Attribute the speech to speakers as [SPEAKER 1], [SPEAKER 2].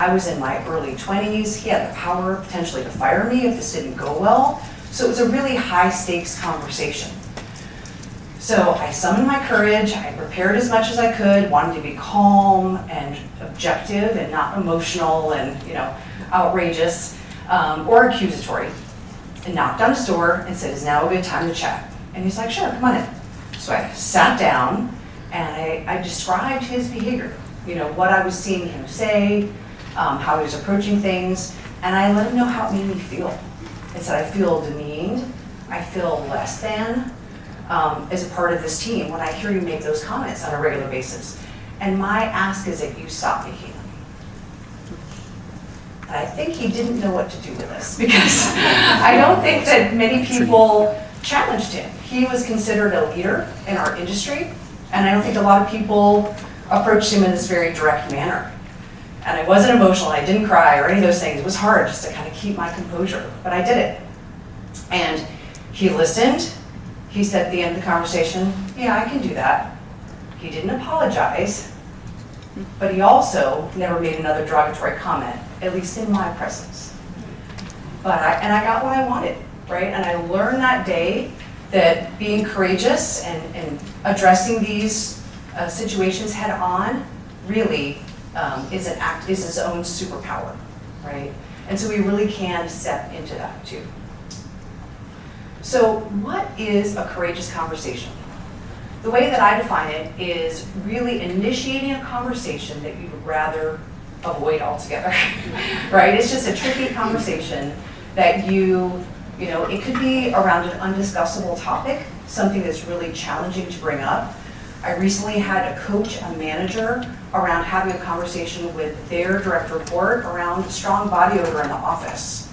[SPEAKER 1] I was in my early 20s. He had the power potentially to fire me if this didn't go well. So it was a really high stakes conversation. So I summoned my courage, I prepared as much as I could, wanted to be calm and objective and not emotional and outrageous or accusatory, and knocked on his door and said, "Is now a good time to chat?" And he's like, "Sure, come on in." So I sat down and I described his behavior, what I was seeing him say, how he was approaching things, and I let him know how it made me feel. I said, "I feel demeaned, I feel less than as a part of this team when I hear you make those comments on a regular basis. And my ask is that you stop making them." And I think he didn't know what to do with this because I don't think that many people challenged him. He was considered a leader in our industry, and I don't think a lot of people approached him in this very direct manner. And I wasn't emotional, I didn't cry or any of those things. It was hard just to kind of keep my composure, but I did it. And he listened. He said at the end of the conversation, "Yeah, I can do that." He didn't apologize, but he also never made another derogatory comment, at least in my presence. But I got what I wanted, right? And I learned that day that being courageous and addressing these situations head on really is its own superpower, right? And so we really can step into that too. So what is a courageous conversation? The way that I define it is really initiating a conversation that you would rather avoid altogether, right? It's just a tricky conversation that it could be around an undiscussable topic, something that's really challenging to bring up. I recently had to coach a manager around having a conversation with their direct report around strong body odor in the office.